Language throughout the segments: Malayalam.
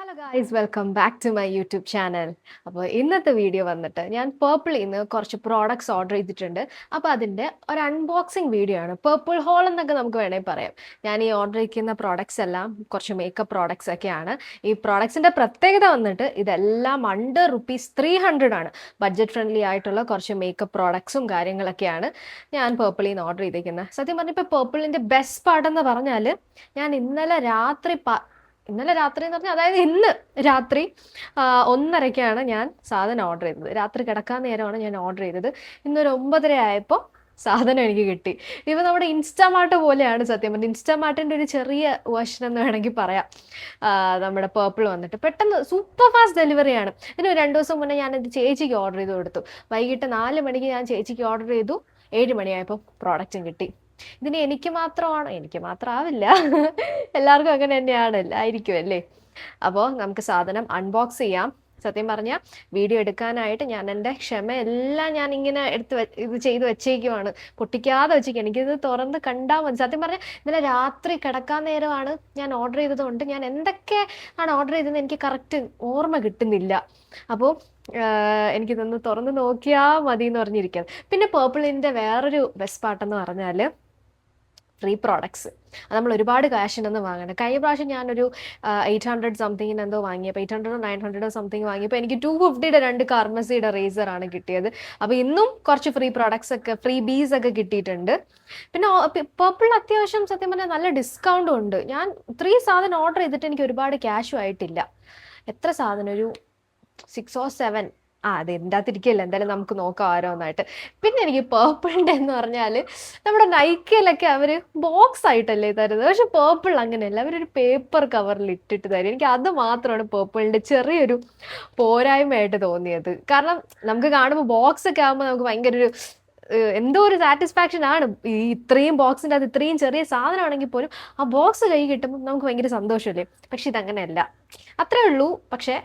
Hello guys, welcome back to my YouTube channel. അപ്പോൾ ഇന്നത്തെ വീഡിയോ വന്നിട്ട് ഞാൻ പേർപ്പിളിൽ നിന്ന് കുറച്ച് പ്രോഡക്ട്സ് ഓർഡർ ചെയ്തിട്ടുണ്ട്. അപ്പോൾ അതിൻ്റെ ഒരു അൺബോക്സിങ് വീഡിയോ ആണ്. പേർപ്പിൾ ഹോൾ എന്നൊക്കെ നമുക്ക് വേണമെങ്കിൽ പറയാം. ഞാൻ ഈ ഓർഡർ ചെയ്യുന്ന പ്രോഡക്ട്സ് എല്ലാം കുറച്ച് മേക്കപ്പ് പ്രോഡക്ട്സ് ഒക്കെയാണ്. ഈ പ്രോഡക്ട്സിൻ്റെ പ്രത്യേകത വന്നിട്ട് ഇതെല്ലാം അണ്ടർ ₹300 ആണ്. ബഡ്ജറ്റ് ഫ്രണ്ട്ലി ആയിട്ടുള്ള കുറച്ച് മേക്കപ്പ് പ്രോഡക്ട്സും കാര്യങ്ങളൊക്കെയാണ് ഞാൻ പേർപ്പിളിൽ നിന്ന് ഓർഡർ ചെയ്തിരിക്കുന്നത്. സത്യം പറഞ്ഞാൽ ഇപ്പോൾ പേർപ്പിളിൻ്റെ ബെസ്റ്റ് പാർട്ടെന്ന് പറഞ്ഞാൽ ഞാൻ ഇന്നലെ രാത്രി എന്ന് പറഞ്ഞാൽ അതായത് ഇന്ന് രാത്രി 1:30ക്കാണ് ഞാൻ സാധനം ഓർഡർ ചെയ്തത്. രാത്രി കിടക്കാൻ നേരമാണ് ഞാൻ ഓർഡർ ചെയ്തത്. ഇന്നൊരു 9:30 ആയപ്പോൾ സാധനം എനിക്ക് കിട്ടി. ഇപ്പം നമ്മുടെ ഇൻസ്റ്റാമാർട്ട് പോലെയാണ് സത്യം പറഞ്ഞാൽ. ഇൻസ്റ്റാമാർട്ടിൻ്റെ ഒരു ചെറിയ വേർഷൻ എന്ന് വേണമെങ്കിൽ പറയാം. നമ്മുടെ പേർപ്പിൾ വന്നിട്ട് പെട്ടെന്ന് സൂപ്പർ ഫാസ്റ്റ് ഡെലിവറിയാണ്. ഇതിന് 2 ദിവസം മുന്നേ ഞാനിത് ചേച്ചിക്ക് ഓർഡർ ചെയ്ത് കൊടുത്തു. വൈകിട്ട് 4 മണിക്ക് ഞാൻ ചേച്ചിക്ക് ഓർഡർ ചെയ്തു. 7 മണിയായപ്പോൾ പ്രോഡക്റ്റും കിട്ടി. ഇതിന് എനിക്ക് മാത്രമാവില്ല, എല്ലാവർക്കും അങ്ങനെ തന്നെയാണ് ആയിരിക്കും അല്ലേ. അപ്പോൾ നമുക്ക് സാധനം അൺബോക്സ് ചെയ്യാം. സത്യം പറഞ്ഞാൽ വീഡിയോ എടുക്കാനായിട്ട് ഞാൻ എൻ്റെ ക്ഷമയെല്ലാം ഞാൻ ഇങ്ങനെ ഇത് ചെയ്ത് വെച്ചേക്കുവാണ്, പൊട്ടിക്കാതെ വെച്ചേക്കും. എനിക്കിത് തുറന്ന് കണ്ടാൽ മതി. സത്യം പറഞ്ഞാൽ ഇന്നലെ രാത്രി കിടക്കാൻ നേരമാണ് ഞാൻ ഓർഡർ ചെയ്തത് കൊണ്ട് ഞാൻ എന്തൊക്കെ ആണ് ഓർഡർ ചെയ്തതെന്ന് എനിക്ക് കറക്റ്റ് ഓർമ്മ കിട്ടുന്നില്ല. അപ്പോൾ എനിക്കിതൊന്ന് തുറന്ന് നോക്കിയാൽ മതി എന്ന് പറഞ്ഞിരിക്കുന്നത്. പിന്നെ പേർപ്പിളിൻ്റെ വേറൊരു ബെസ്റ്റ് പാർട്ടെന്ന് പറഞ്ഞാൽ ഫ്രീ പ്രോഡക്ട്സ്. അത് നമ്മൾ ഒരുപാട് കാശിനൊന്നും വാങ്ങണം. കഴിഞ്ഞ പ്രാവശ്യം ഞാനൊരു 800 സംതിങ്ങിന് എന്തോ വാങ്ങിയപ്പോൾ 800 900 സംതിങ് വാങ്ങിയപ്പോൾ എനിക്ക് 250യുടെ 2 കാർമസിയുടെ റേസറാണ് കിട്ടിയത്. അപ്പോൾ ഇന്നും കുറച്ച് ഫ്രീ പ്രോഡക്ട്സ് ഒക്കെ, ഫ്രീ ബീസ് ഒക്കെ കിട്ടിയിട്ടുണ്ട്. പിന്നെ പേർപ്പിൾ അത്യാവശ്യം സത്യം പറഞ്ഞാൽ നല്ല ഡിസ്കൗണ്ടും ഉണ്ട്. ഞാൻ 3 സാധനം ഓർഡർ ചെയ്തിട്ട് എനിക്ക് ഒരുപാട് ക്യാഷും ആയിട്ടില്ല. എത്ര സാധനം, ഒരു 6 or 7 അത് എൻ്റെ അകത്തിരിക്കില്ല. എന്തായാലും നമുക്ക് നോക്കാം ഓരോന്നായിട്ട്. പിന്നെ എനിക്ക് പേർപ്പിളിൻ്റെ എന്ന് പറഞ്ഞാൽ നമ്മുടെ നൈക്കയിലൊക്കെ അവർ ബോക്സ് ആയിട്ടല്ലേ തരുന്നത്, പക്ഷെ പേർപ്പിൾ അങ്ങനെയല്ല, അവരൊരു പേപ്പർ കവറിൽ ഇട്ടിട്ട് തരും. എനിക്ക് അത് മാത്രമാണ് പേർപ്പിളിൻ്റെ ചെറിയൊരു പോരായ്മയായിട്ട് തോന്നിയത്. കാരണം നമുക്ക് കാണുമ്പോൾ ബോക്സ് ഒക്കെ ആകുമ്പോൾ നമുക്ക് ഭയങ്കര ഒരു എന്തോ ഒരു സാറ്റിസ്ഫാക്ഷൻ ആണ്. ഈ ഇത്രയും ബോക്സിൻ്റെ അത് ഇത്രയും ചെറിയ സാധനമാണെങ്കിൽ പോലും ആ ബോക്സ് കൈ കിട്ടുമ്പോൾ നമുക്ക് ഭയങ്കര സന്തോഷമല്ലേ. പക്ഷെ ഇതങ്ങനെയല്ല, അത്രേ ഉള്ളൂ. പക്ഷേ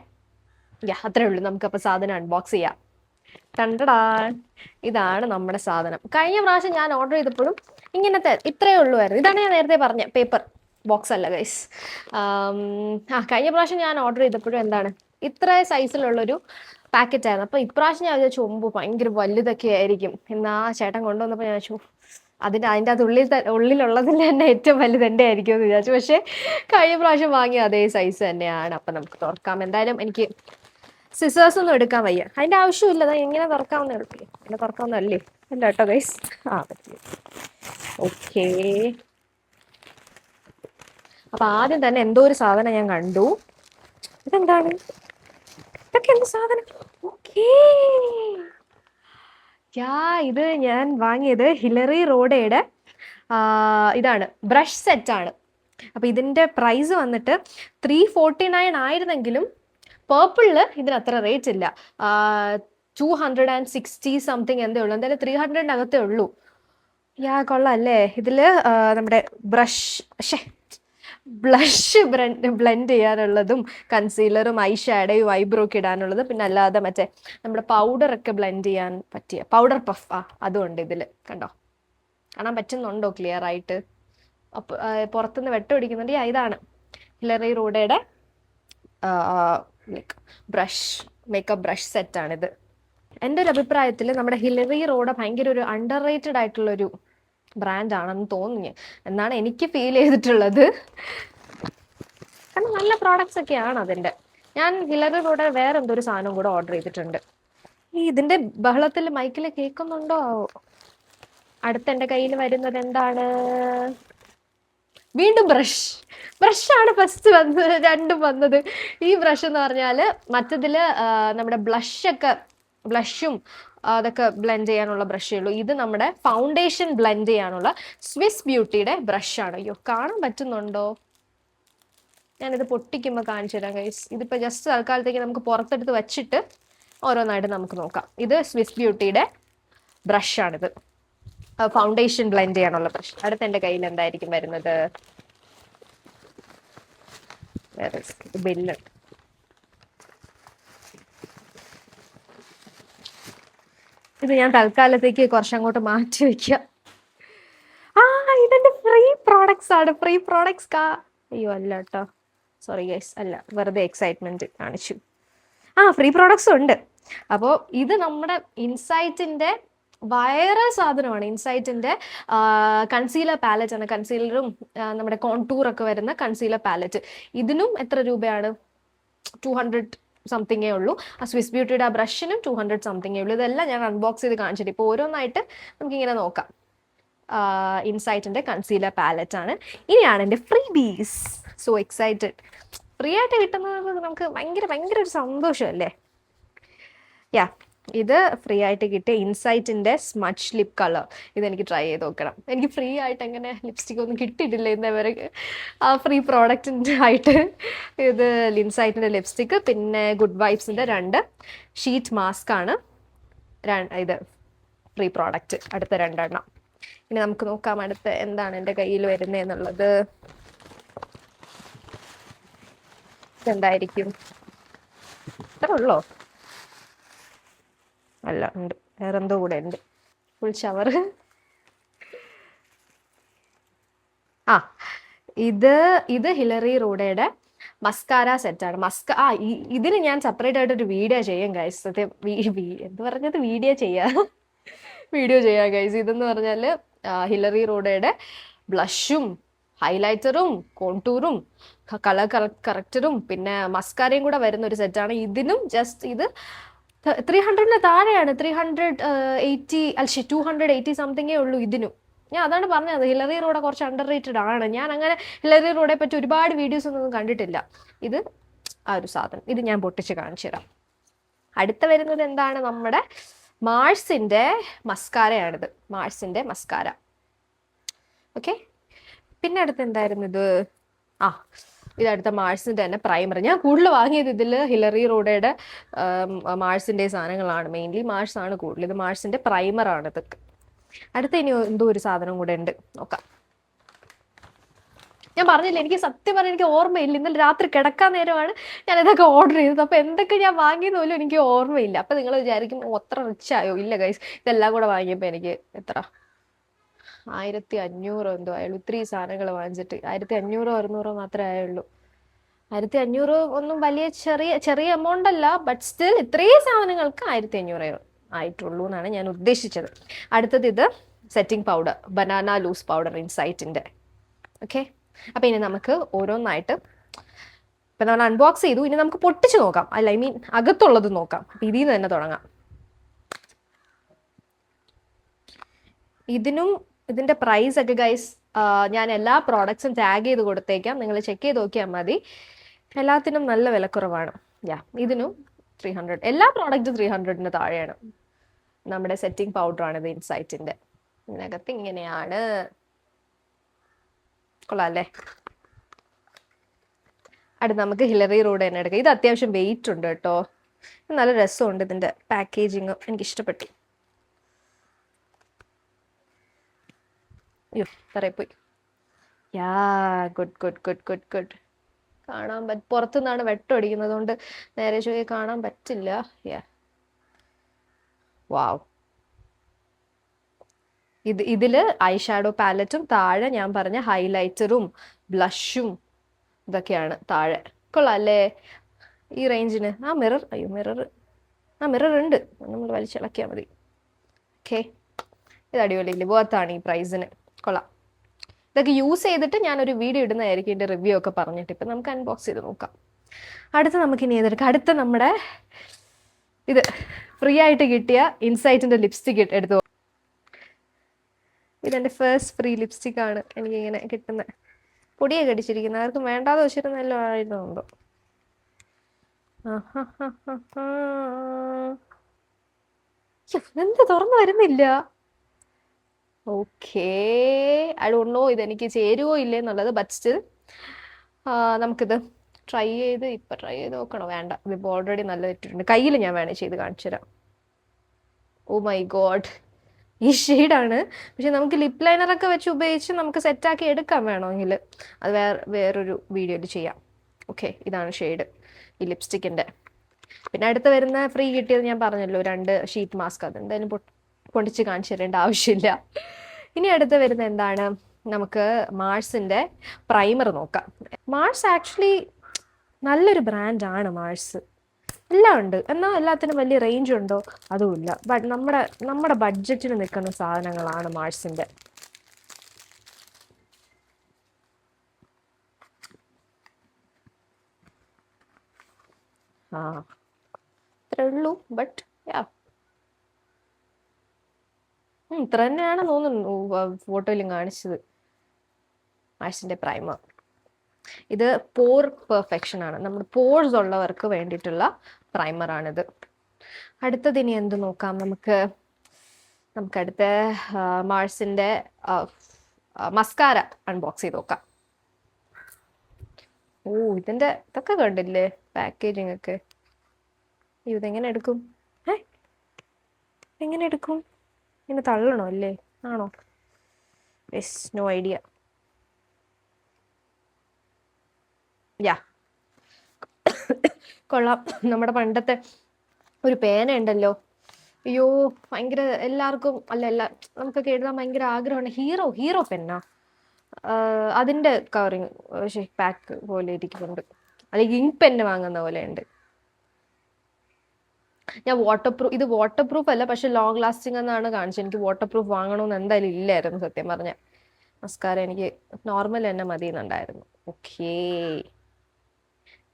അത്രേ ഉള്ളൂ. നമുക്കപ്പോൾ സാധനം അൺബോക്സ് ചെയ്യാം. കണ്ടടാ, ഇതാണ് നമ്മുടെ സാധനം. കഴിഞ്ഞ പ്രാവശ്യം ഞാൻ ഓർഡർ ചെയ്തപ്പോഴും ഇങ്ങനത്തെ ഇത്രയേ ഉള്ളുമായിരുന്നു. ഇതാണ് ഞാൻ നേരത്തെ പറഞ്ഞ പേപ്പർ ബോക്സ് അല്ല ഗൈസ്. കഴിഞ്ഞ പ്രാവശ്യം ഞാൻ ഓർഡർ ചെയ്തപ്പോഴും എന്താണ് ഇത്ര സൈസിലുള്ളൊരു പാക്കറ്റ് ആയിരുന്നു. അപ്പോൾ ഇപ്രാവശ്യം ഞാൻ വിചാരിച്ചു ഭയങ്കര വലുതൊക്കെ ആയിരിക്കും. എന്നാ ചേട്ടൻ കൊണ്ടുവന്നപ്പോൾ ഞാൻ വിചാരിച്ചു അതിൻ്റെ അത് ഉള്ളിലുള്ളതിൽ തന്നെ ഏറ്റവും വലുത് എൻ്റെ ആയിരിക്കും എന്ന് വിചാരിച്ചു. പക്ഷേ കഴിഞ്ഞ പ്രാവശ്യം വാങ്ങിയ അതേ സൈസ് തന്നെയാണ്. അപ്പം നമുക്ക് തുറക്കാം. എന്തായാലും എനിക്ക് സിസേഴ്സ് ഒന്നും എടുക്കാൻ വയ്യ, അതിൻ്റെ ആവശ്യമില്ല. അത് എങ്ങനെ തുറക്കാവുന്നേ ഉള്ളൂ. എങ്ങനെ തുറക്കാവുന്നല്ലേ അല്ല കേട്ടോ ഗൈസ്. പറ്റില്ല. ഓക്കേ, അപ്പൊ ആദ്യം തന്നെ എന്തോ ഒരു സാധനം ഞാൻ കണ്ടു. ഇതെന്താണ്? ഇതൊക്കെ എന്ത് സാധനം? ഓക്കേ, ഇത് ഞാൻ വാങ്ങിയത് ഹിലറി റോഡയുടെ ഇതാണ്, ബ്രഷ് സെറ്റാണ്. അപ്പൊ ഇതിന്റെ പ്രൈസ് വന്നിട്ട് 349 ആയിരുന്നെങ്കിലും പേർപ്പിളില് ഇതിന് അത്ര റേറ്റ് ഇല്ല. 260 സംതിങ് എന്തേ ഉള്ളൂ. എന്തായാലും 300-നകത്തേ ഉള്ളൂ. കൊള്ളാം അല്ലേ. ഇതില് നമ്മുടെ ബ്ലഷ് ബ്ലെൻഡ് ചെയ്യാനുള്ളതും കൺസീലറും ഐ ഷാഡോയും ഐബ്രോക്ക് ഇടാനുള്ളത്, പിന്നെ അല്ലാതെ മറ്റേ നമ്മുടെ പൗഡറൊക്കെ ബ്ലെൻഡ് ചെയ്യാൻ പറ്റിയ പൗഡർ പഫ് അതും ഉണ്ട് ഇതിൽ. കണ്ടോ, കാണാൻ പറ്റുന്നുണ്ടോ ക്ലിയർ ആയിട്ട്? അപ്പോൾ പുറത്തുനിന്ന് വെട്ടം അടിക്കുന്നുണ്ട്. ഇതാണ് ഹിലറി റോഡയുടെ മേക്കപ്പ് ബ്രഷ് സെറ്റാണിത്. എൻ്റെ ഒരു അഭിപ്രായത്തിൽ നമ്മുടെ ഹിലറി റോഡ് ഭയങ്കര ഒരു അണ്ടർ റേറ്റഡ് ആയിട്ടുള്ളൊരു ബ്രാൻഡാണെന്ന് തോന്നുന്നു എന്നാണ് എനിക്ക് ഫീൽ ചെയ്തിട്ടുള്ളത്. കാരണം നല്ല പ്രോഡക്ട്സ് ഒക്കെയാണ് അതിൻ്റെ. ഞാൻ ഹിലറി റോഡ് വേറെ എന്തോ ഒരു സാധനം കൂടെ ഓർഡർ ചെയ്തിട്ടുണ്ട്. ഇതിൻ്റെ ബഹളത്തിൽ മൈക്കിൽ കേൾക്കുന്നുണ്ടോ ആവോ? അടുത്ത എൻ്റെ കയ്യിൽ വരുന്നത് എന്താണ്? വീണ്ടും ബ്രഷാണ് ഫസ്റ്റ് വന്നത്, രണ്ടും വന്നത്. ഈ ബ്രഷ് എന്ന് പറഞ്ഞാൽ മറ്റതിൽ നമ്മുടെ ബ്ലഷും അതൊക്കെ ബ്ലെൻഡ് ചെയ്യാനുള്ള ബ്രഷേ ഉള്ളൂ. ഇത് നമ്മുടെ ഫൗണ്ടേഷൻ ബ്ലെൻഡ് ചെയ്യാനുള്ള സ്വിസ് ബ്യൂട്ടിയുടെ ബ്രഷാണ്. അയ്യോ, കാണാൻ പറ്റുന്നുണ്ടോ? ഞാനിത് പൊട്ടിക്കുമ്പോൾ കാണിച്ചു തരാം ഗൈസ്. ഇതിപ്പോൾ ജസ്റ്റ് തൽക്കാലത്തേക്ക് നമുക്ക് പുറത്തെടുത്ത് വെച്ചിട്ട് ഓരോന്നായിട്ട് നമുക്ക് നോക്കാം. ഇത് സ്വിസ് ബ്യൂട്ടിയുടെ ബ്രഷാണിത്, ഫൗണ്ടേഷൻ ബ്ലെൻഡ് ചെയ്യാനുള്ള ബ്രഷ്. അടുത്ത എൻ്റെ കയ്യിൽ എന്തായിരിക്കും വരുന്നത്? ബില്ല്. ഇത് ഞാൻ തൽക്കാലത്തേക്ക് കുറച്ചങ്ങോട്ട് മാറ്റി വെക്കാം. ഇതെന്റെ ഫ്രീ പ്രോഡക്ട്സ് ആണ്. അയ്യോ അല്ല കേട്ടോ, സോറി ഗൈസ്, അല്ല, വെറുതെ എക്സൈറ്റ്മെന്റ് കാണിച്ചു. ഫ്രീ പ്രോഡക്ട്സും ഉണ്ട്. അപ്പോൾ ഇത് നമ്മുടെ ഇൻസൈറ്റിന്റെ വൈറൽ സാധനമാണ്. ഇൻസൈറ്റിന്റെ കൺസീലർ പാലറ്റ് ആണ്. കൺസീലറും നമ്മുടെ കോൺടൂറൊക്കെ വരുന്ന കൺസീലർ പാലറ്റ്. ഇതിനും എത്ര രൂപയാണ്? 200 സംതിങ്ങേ ഉള്ളൂ. ആ സ്വിസ് ബ്യൂട്ടിയുടെ ആ ബ്രഷിനും 200 സംതിങ്ങേ ഉള്ളൂ. ഇതെല്ലാം ഞാൻ അൺബോക്സ് ചെയ്ത് കാണിച്ചിട്ട് ഇപ്പോൾ ഓരോന്നായിട്ട് നമുക്കിങ്ങനെ നോക്കാം. ഇൻസൈറ്റിന്റെ കൺസീലർ പാലറ്റ് ആണ്. ഇനിയാണ് എൻ്റെ freebies. So excited. Free ആയിട്ട് കിട്ടുന്നത് നമുക്ക് ഭയങ്കര ഭയങ്കര ഒരു സന്തോഷമല്ലേ. ഇത് ഫ്രീ ആയിട്ട് കിട്ടിയ ഇൻസൈറ്റിന്റെ സ്മച്ച് ലിപ് കളർ. ഇതെനിക്ക് ട്രൈ ചെയ്ത് നോക്കണം. എനിക്ക് ഫ്രീ ആയിട്ട് അങ്ങനെ ലിപ്സ്റ്റിക് ഒന്നും കിട്ടിയിട്ടില്ല ഇന്നേവരെ ആ ഫ്രീ പ്രോഡക്റ്റിൻ്റെ ആയിട്ട്. ഇത് ഇൻസൈറ്റിന്റെ ലിപ്സ്റ്റിക്ക്, പിന്നെ ഗുഡ് വൈബ്സിന്റെ 2 ഷീറ്റ് മാസ്ക് ആണ്. ഇത് ഫ്രീ പ്രോഡക്റ്റ്, അടുത്ത 2 എണ്ണം. ഇനി നമുക്ക് നോക്കാം അടുത്ത എന്താണ് എൻ്റെ കയ്യിൽ വരുന്നതെന്നുള്ളത്. എന്തായിരിക്കും? ഇത്ര ഉള്ളോ? അല്ല, ഉണ്ട്, വേറെന്തോ കൂടെ ഉണ്ട്. Full shower. ഇത് ഹിലറി റൂഡയുടെ മസ്കാര സെറ്റാണ്. ഇതിന് ഞാൻ സെപ്പറേറ്റ് ആയിട്ട് ഒരു വീഡിയോ ചെയ്യാം ഗൈസ്. സത്യം എന്ത് പറഞ്ഞത്, വീഡിയോ ചെയ്യാം ഗൈസ്. ഇതെന്ന് പറഞ്ഞാൽ ഹിലറി റൂഡയുടെ ബ്ലഷും ഹൈലൈറ്ററും കോൺടൂറും കളർ കറക്റ്ററും പിന്നെ മസ്കാരയും കൂടെ വരുന്ന ഒരു സെറ്റാണ്. ഇതിനും ജസ്റ്റ് ഇത് 300 താഴെയാണ്. 280 സംതിങ്ങേ ഉള്ളൂ ഇതിനും. ഞാൻ അതാണ് പറഞ്ഞത്, ഹിലറി റോഡ് കുറച്ച് അണ്ടർ റേറ്റഡ് ആണ്. ഞാൻ അങ്ങനെ ഹിലറി റോഡെ പറ്റി ഒരുപാട് വീഡിയോസ് ഒന്നും കണ്ടിട്ടില്ല. ഇത് ആ ഒരു സാധനം, ഇത് ഞാൻ പൊട്ടിച്ച് കാണിച്ചു തരാം. അടുത്ത വരുന്നത് എന്താണ്? നമ്മുടെ മാഴ്സിന്റെ മസ്കാരയാണിത്. മാഴ്സിന്റെ മസ്കാര. ഓക്കെ, പിന്നെ അടുത്ത് എന്തായിരുന്നു ഇത്? ഇതടുത്ത മാഴ്സിന്റെ തന്നെ പ്രൈമർ. ഞാൻ കൂടുതൽ വാങ്ങിയത് ഇതിൽ ഹിലറി റോഡയുടെ മാഴ്സിന്റെ സാധനങ്ങളാണ്. മെയിൻലി മാഴ്സ് ആണ് കൂടുതൽ. ഇത് മാഴ്സിന്റെ പ്രൈമറാണ് ഇതൊക്കെ. അടുത്ത ഇനി എന്തോ ഒരു സാധനം കൂടെ ഉണ്ട്, നോക്കാം. ഞാൻ പറഞ്ഞില്ല, എനിക്ക് സത്യം പറഞ്ഞാൽ എനിക്ക് ഓർമ്മയില്ല. ഇന്നലെ രാത്രി കിടക്കാൻ നേരമാണ് ഞാൻ ഇതൊക്കെ ഓർഡർ ചെയ്തത്. അപ്പൊ എന്തൊക്കെ ഞാൻ വാങ്ങിയെന്ന് പോലും എനിക്ക് ഓർമ്മയില്ല. അപ്പൊ നിങ്ങൾ വിചാരിക്കും അത്ര റിച്ച് ആയോ? ഇല്ല ഗൈസ്, ഇതെല്ലാം കൂടെ വാങ്ങിയപ്പോ എനിക്ക് എത്ര 1500 എന്തോ ആയുള്ളൂ. ഇത്രയും സാധനങ്ങൾ വാങ്ങിച്ചിട്ട് 1500 600 മാത്രമേ ആയുള്ളൂ. 1500 ഒന്നും വലിയ ചെറിയ എമൗണ്ട് അല്ല. ബട്ട് സ്റ്റിൽ ഇത്രയും സാധനങ്ങൾക്ക് 1500 ആയിട്ടുള്ളൂ എന്നാണ് ഞാൻ ഉദ്ദേശിച്ചത്. അടുത്തത് ഇത് setting powder, banana loose powder ഇൻസൈറ്റിന്റെ. ഓക്കെ, അപ്പൊ ഇനി നമുക്ക് ഓരോന്നായിട്ട് ഇപ്പൊ നമ്മൾ അൺബോക്സ് ചെയ്തു. ഇനി നമുക്ക് പൊട്ടിച്ച് നോക്കാം. ഐ മീൻ അകത്തുള്ളത് നോക്കാം. അപ്പൊ ഇതിൽ നിന്ന് തന്നെ തുടങ്ങാം. ഇതിന്റെ പ്രൈസ് ഒക്കെ ഗൈസ് ഞാൻ എല്ലാ പ്രോഡക്ട്സും ടാഗ് ചെയ്ത് കൊടുത്തേക്കാം. നിങ്ങൾ ചെക്ക് ചെയ്ത് നോക്കിയാൽ മതി. എല്ലാത്തിനും നല്ല വിലക്കുറവാണ്. ഇതിനും 300. എല്ലാ പ്രോഡക്റ്റും 300-ന് താഴെയാണ്. നമ്മുടെ സെറ്റിംഗ് പൗഡർ ആണ് ഇത് ഇൻസൈറ്റിന്റെ. ഇതിനകത്ത് ഇങ്ങനെയാണ്. കൊള്ളാം അല്ലേ? അടുത്ത് നമുക്ക് ഹിലറി റോഡ് തന്നെ എടുക്കാം. ഇത് അത്യാവശ്യം വെയിറ്റ് ഉണ്ട് കേട്ടോ. നല്ല രസമുണ്ട് ഇതിന്റെ പാക്കേജിങ്, എനിക്ക് ഇഷ്ടപ്പെട്ടു. പോയി. ഗുഡ്. കാണാൻ പുറത്തുനിന്നാണ് വെട്ടമടിക്കുന്നത് കൊണ്ട് നേരെ ചോദിച്ചാൽ കാണാൻ പറ്റില്ല. വാവ്. ഇതില് ഐ ഷാഡോ പാലറ്റും താഴെ ഞാൻ പറഞ്ഞ ഹൈലൈറ്ററും ബ്ലഷും ഇതൊക്കെയാണ് താഴെ. കൊള്ളാം അല്ലേ ഈ റേഞ്ചിന്? മിറർ ഉണ്ട്, നമ്മൾ വലിച്ചിളക്കിയാൽ മതി. ഓക്കെ, ഇത് അടിപൊളിയില്ലേ? ബോത്താണ് ഈ പ്രൈസിന്. കൊള്ളാം. ഇതൊക്കെ യൂസ് ചെയ്തിട്ട് ഞാനൊരു വീഡിയോ ഇടുന്നതായിരിക്കും, ഇതിന്റെ റിവ്യൂ ഒക്കെ പറഞ്ഞിട്ട്. ഇപ്പം നമുക്ക് അൺബോക്സ് ചെയ്ത് നോക്കാം. അടുത്ത നമുക്ക് ഇനി ഏതെടുക്കാം? അടുത്ത നമ്മുടെ ഇത് ഫ്രീ ആയിട്ട് കിട്ടിയ ഇൻസൈറ്റിന്റെ ലിപ്സ്റ്റിക് എടുത്തു. ഇതെന്റെ ഫസ്റ്റ് ഫ്രീ ലിപ്സ്റ്റിക് ആണ് എനിക്കിങ്ങനെ കിട്ടുന്നത്. പൊടിയൊക്കെ അടിച്ചിരിക്കുന്നത്, ആർക്കും വേണ്ടാതെ വെച്ചിരുന്നല്ലോ ആയിരുന്നുണ്ടോ? എന്ത് തുറന്നു വരുന്നില്ല? ഓക്കേ, ഐ ഡോണ്ട് നോ ഇതെനിക്ക് ചേരുവോ ഇല്ലേ എന്നുള്ളത്. ബട്ട് സ്റ്റിൽ നമുക്കിത് ട്രൈ ചെയ്ത് നോക്കണോ? വേണ്ട, ഇതിപ്പോൾ ഓൾറെഡി നല്ല ഇട്ടിട്ടുണ്ട്. കയ്യിൽ ഞാൻ വേണേ ചെയ്ത് കാണിച്ചു തരാം. ഓ മൈ ഗോഡ്, ഈ ഷെയ്ഡാണ്. പക്ഷെ നമുക്ക് ലിപ് ലൈനറൊക്കെ വെച്ച് ഉപയോഗിച്ച് നമുക്ക് സെറ്റാക്കി എടുക്കാം വേണമെങ്കിൽ. അത് വേറൊരു വീഡിയോയിൽ ചെയ്യാം. ഓക്കെ, ഇതാണ് ഷെയ്ഡ് ഈ ലിപ്സ്റ്റിക്കിൻ്റെ. പിന്നെ അടുത്ത് വരുന്ന ഫ്രീ കിട്ടിയത് ഞാൻ പറഞ്ഞല്ലോ, 2 ഷീറ്റ് മാസ്ക്. അത് എന്തായാലും പൊട്ടിച്ച് കാണിച്ചു തരേണ്ട ആവശ്യമില്ല. ഇനി അടുത്ത് വരുന്ന എന്താണ്? നമുക്ക് മാഴ്സിന്റെ പ്രൈമർ നോക്കാം. മാഴ്സ് ആക്ച്വലി നല്ലൊരു ബ്രാൻഡാണ് മാഴ്സ്. എല്ലാം ഉണ്ട്, എന്നാൽ എല്ലാത്തിനും വലിയ റേഞ്ച് ഉണ്ടോ അതുമില്ല. ബട്ട് നമ്മുടെ ബഡ്ജറ്റിന് നിൽക്കുന്ന സാധനങ്ങളാണ് മാഴ്സിൻ്റെ. ആ ഇത്രേ ഉള്ളൂ. ബട്ട് ഇത്ര തന്നെയാണ് തോന്നുന്നു ഫോട്ടോയിലും കാണിച്ചത് മാഴ്സിൻ്റെ പ്രൈമർ. ഇത് പോർ പെർഫെക്ഷൻ ആണ്, നമ്മുടെ പോർസ് ഉള്ളവർക്ക് വേണ്ടിയിട്ടുള്ള പ്രൈമറാണിത്. അടുത്തത് ഇനി എന്ത് നോക്കാം നമുക്ക് അടുത്ത മാഴ്സിൻ്റെ മസ്കാര അൺബോക്സ് ചെയ്ത് നോക്കാം. ഓ ഇതൊക്കെ കണ്ടില്ലേ പാക്കേജിങ് ഒക്കെ. ഇതെങ്ങനെ എടുക്കും? എങ്ങനെ എടുക്കും? ഇങ്ങനെ തള്ളണോ അല്ലേ? ആണോ? Yes, no idea. യാ കൊള്ളാം. നമ്മുടെ പണ്ടത്തെ ഒരു പേന ഉണ്ടല്ലോ, അയ്യോ ഭയങ്കര എല്ലാവർക്കും നമുക്കൊക്കെ എഴുതാൻ ഭയങ്കര ആഗ്രഹമാണ്. ഹീറോ പെന്നാ. അതിൻ്റെ കവറിങ് പാക്ക് പോലെ ഇരിക്കുന്നുണ്ട്, അല്ലെങ്കിൽ ഇങ്ക് പെന്ന് വാങ്ങുന്ന പോലെ ഉണ്ട്. ഞാൻ ഇത് വാട്ടർ പ്രൂഫ് അല്ല, പക്ഷെ ലോങ് ലാസ്റ്റിംഗ് എന്നാണ് കാണിച്ചത്. എനിക്ക് വാട്ടർ പ്രൂഫ് വാങ്ങണമെന്ന് എന്തായാലും ഇല്ലായിരുന്നു സത്യം പറഞ്ഞ. മസ്കാര എനിക്ക് നോർമൽ തന്നെ മതി എന്നുണ്ടായിരുന്നു. Okay,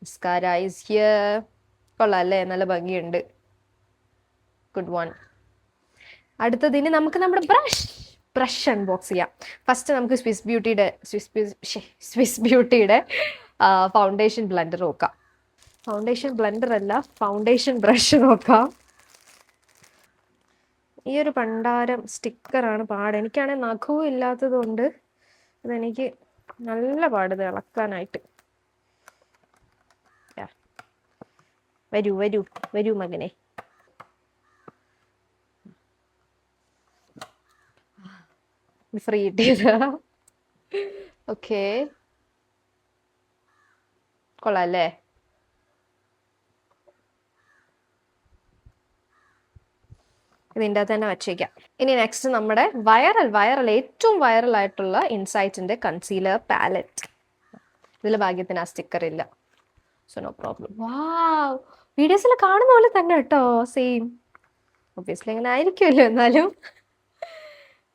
mascara is here. കൊള്ളാം അല്ലേ? നല്ല ഭംഗിയുണ്ട്. Good one. അടുത്തതിന് നമുക്ക് നമ്മുടെ ബ്രഷ് അൺബോക്സ് ചെയ്യാം. ഫസ്റ്റ് നമുക്ക് സ്വിസ് ബ്യൂട്ടിയുടെ ഫൗണ്ടേഷൻ ബ്ലെൻഡർ നോക്കാം. ഫൗണ്ടേഷൻ ബ്ലെൻഡർ അല്ല, ഫൗണ്ടേഷൻ ബ്രഷ് നോക്കാം. ഈ ഒരു പണ്ടാരം സ്റ്റിക്കറാണ് പാട്. എനിക്കാണെങ്കിൽ നഖവും ഇല്ലാത്തത് കൊണ്ട് അതെനിക്ക് നല്ല പാട് ഇത് ഇളക്കാനായിട്ട്. വരൂ വരൂ വരൂ മകനെ. ഫ്രീ കിട്ടിയതാ. ഓക്കെ, കൊള്ളാം അല്ലേ? ഇതിൻ്റെ തന്നെ വച്ചേക്കാം. ഇനി നെക്സ്റ്റ് നമ്മുടെ വൈറൽ ഏറ്റവും വൈറൽ ആയിട്ടുള്ള ഇൻസൈറ്റിന്റെ കൺസീലർ പാലറ്റ്. ഇതിൽ ഭാഗ്യത്തിന് ആ സ്റ്റിക്കർ ഇല്ല, സോ നോ പ്രോബ്ലം. വാവ്, വീഡിയോസിൽ കാണുന്ന പോലെ തന്നെ കേട്ടോ, സെയിം. ഒബ്വിയസ്ലി അങ്ങനെ ആയിരിക്കുമല്ലോ, എന്നാലും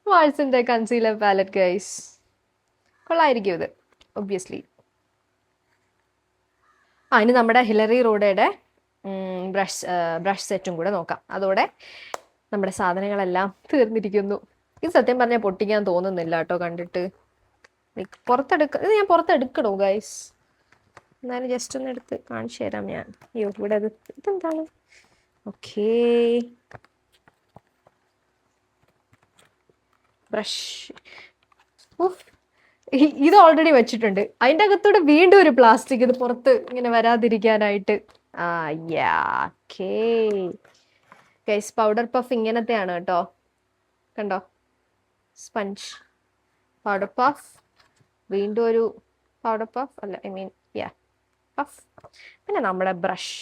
മാഴ്സിന്റെ കൺസീലർ പാലറ്റ് ഗൈസ്, കൊള്ളായിരിക്കും ഇത് ഒബ്വിയസ്ലി. ഇനി നമ്മുടെ ഹിലറി റോഡയുടെ ബ്രഷ് സെറ്റും കൂടെ നോക്കാം. അതോടെ നമ്മുടെ സാധനങ്ങളെല്ലാം തീർന്നിരിക്കുന്നു. ഇത് സത്യം പറഞ്ഞാൽ പൊട്ടിക്കാൻ തോന്നുന്നില്ല കേട്ടോ കണ്ടിട്ട്. ഇത് ഞാൻ പുറത്തെടുക്കണോ ഗൈസ്? എന്നാലും ജസ്റ്റ് ഒന്ന് എടുത്ത് കാണിച്ചു തരാം ഞാൻ. അയ്യോ ഇവിടെ ഇതെന്താണ്? Okay, brush. ഇത് ഓൾറെഡി വെച്ചിട്ടുണ്ട്. അതിൻ്റെ അകത്തൂടെ വീണ്ടും ഒരു പ്ലാസ്റ്റിക്, ഇത് പുറത്ത് ഇങ്ങനെ വരാതിരിക്കാനായിട്ട്. ഗൈസ്, പൗഡർ പഫ് ഇങ്ങനത്തെയാണ് കേട്ടോ, കണ്ടോ? സ്പഞ്ച് പൗഡർ പഫ്, വീണ്ടും ഒരു പൗഡർ പഫ് അല്ല, ഐ മീൻ പഫ്. പിന്നെ നമ്മുടെ ബ്രഷ്,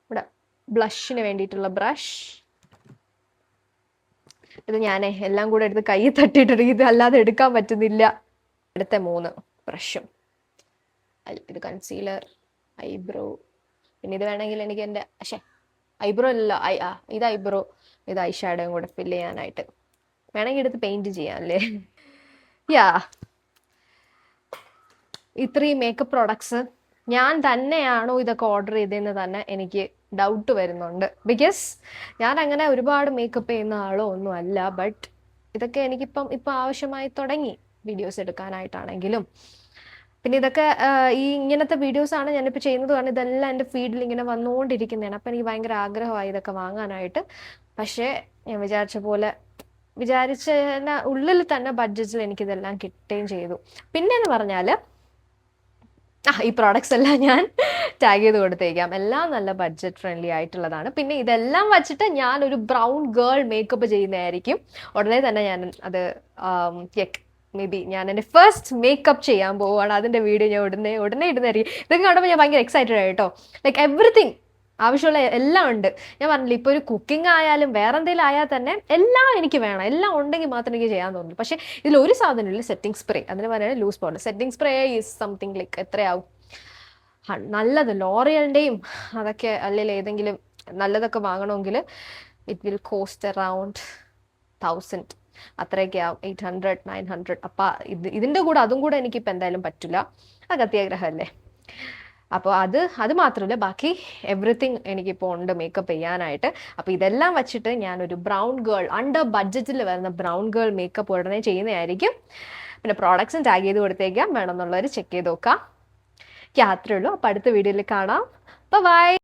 ഇവിടെ ബ്ലഷിന് വേണ്ടിയിട്ടുള്ള ബ്രഷ്. ഇത് ഞാൻ എല്ലാം കൂടെ എടുത്ത് കൈ തട്ടിയിട്ടുണ്ട്, ഇത് അല്ലാതെ എടുക്കാൻ പറ്റുന്നില്ല. അടുത്ത 3 ബ്രഷും. ഇത് കൺസീലർ, ഐബ്രോ, പിന്നെ ഇത് വേണമെങ്കിൽ എനിക്ക് എൻ്റെ ഐബ്രോ അല്ല, ഇത് ഐബ്രോ, ഇത് ഐ ഷാഡോയും കൂടെ ഫില്ല് ചെയ്യാനായിട്ട് വേണമെങ്കിൽ എടുത്ത് പെയിന്റ് ചെയ്യാം അല്ലേ? ഇത്രയും മേക്കപ്പ് പ്രോഡക്ട്സ് ഞാൻ തന്നെയാണോ ഇതൊക്കെ ഓർഡർ ചെയ്തതെന്ന് തന്നെ എനിക്ക് ഡൗട്ട് വരുന്നുണ്ട്. ബിക്കോസ് ഞാൻ അങ്ങനെ ഒരുപാട് മേക്കപ്പ് ചെയ്യുന്ന ആളോ ഒന്നും അല്ല. ബട്ട് ഇതൊക്കെ എനിക്കിപ്പം ആവശ്യമായി തുടങ്ങി, വീഡിയോസ് എടുക്കാനായിട്ടാണെങ്കിലും. പിന്നെ ഇതൊക്കെ ഇങ്ങനത്തെ വീഡിയോസാണ് ഞാനിപ്പോൾ ചെയ്യുന്നത്, കാരണം ഇതെല്ലാം എൻ്റെ ഫീഡിൽ ഇങ്ങനെ വന്നുകൊണ്ടിരിക്കുന്നതാണ്. അപ്പം എനിക്ക് ഭയങ്കര ആഗ്രഹമായി ഇതൊക്കെ വാങ്ങാനായിട്ട്. പക്ഷേ ഞാൻ വിചാരിച്ച ഉള്ളിൽ തന്നെ ബഡ്ജറ്റിൽ എനിക്കിതെല്ലാം കിട്ടുകയും ചെയ്തു. പിന്നെയെന്ന് പറഞ്ഞാൽ ഈ പ്രോഡക്ട്സ് എല്ലാം ഞാൻ ടാഗ് ചെയ്ത് കൊടുത്തേക്കാം. എല്ലാം നല്ല ബഡ്ജറ്റ് ഫ്രണ്ട്ലി ആയിട്ടുള്ളതാണ്. പിന്നെ ഇതെല്ലാം വച്ചിട്ട് ഞാൻ ഒരു ബ്രൗൺ ഗേൾ മേക്കപ്പ് ചെയ്യുന്നതായിരിക്കും. ഉടനെ തന്നെ ഞാൻ അത് മേ ബി ഞാൻ എൻ്റെ ഫസ്റ്റ് മേക്കപ്പ് ചെയ്യാൻ പോവുകയാണ്. അതിൻ്റെ വീഡിയോ ഞാൻ ഉടനെ ഇടുന്നതായിരിക്കും. ഇതൊക്കെ കാണുമ്പോൾ ഞാൻ ഭയങ്കര എക്സൈറ്റഡ് ആയിട്ടോ. ലൈക്ക് എവറിത്തിങ് ആവശ്യമുള്ള എല്ലാം ഉണ്ട്. ഞാൻ പറഞ്ഞില്ല, ഇപ്പോൾ ഒരു കുക്കിംഗ് ആയാലും വേറെ എന്തെങ്കിലും ആയാൽ തന്നെ എല്ലാം എനിക്ക് വേണം. എല്ലാം ഉണ്ടെങ്കിൽ മാത്രം എനിക്ക് ചെയ്യാൻ തോന്നുന്നു. പക്ഷേ ഇതിൽ ഒരു സാധനമില്ല, സെറ്റിംഗ് സ്പ്രേ. അതിന് പറയുന്നത് loose powder. Setting spray is something like എത്രയാവും നല്ലത് ലോറിയലിൻ്റെയും അതൊക്കെ, അല്ലെങ്കിൽ ഏതെങ്കിലും നല്ലതൊക്കെ വാങ്ങണമെങ്കിൽ ഇറ്റ് വിൽ കോസ്റ്റ് അറൗണ്ട് 1000 അത്രയൊക്കെ ആവും, 800 900. അപ്പം ഇതിൻ്റെ കൂടെ അതും കൂടെ എനിക്കിപ്പോൾ എന്തായാലും പറ്റില്ല, അത് അത്യാഗ്രഹമല്ലേ. അപ്പോൾ അത് മാത്രമല്ല, ബാക്കി എവറിത്തിങ് എനിക്കിപ്പോൾ ഉണ്ട് മേക്കപ്പ് ചെയ്യാനായിട്ട്. അപ്പോൾ ഇതെല്ലാം വെച്ചിട്ട് ഞാനൊരു ബ്രൗൺ ഗേൾ, അണ്ടർ ബഡ്ജറ്റിൽ വരുന്ന ബ്രൗൺ ഗേൾ മേക്കപ്പ് ഉടനെ ചെയ്യുന്നതായിരിക്കും. പിന്നെ പ്രോഡക്ട്സും ടാഗ് ചെയ്ത് കൊടുത്തേക്കാം, വേണമെന്നുള്ളവർ ചെക്ക് ചെയ്ത് നോക്കാം. അത്രേ ഉള്ളൂ. അപ്പോൾ അടുത്ത വീഡിയോയിൽ കാണാം. ബൈ.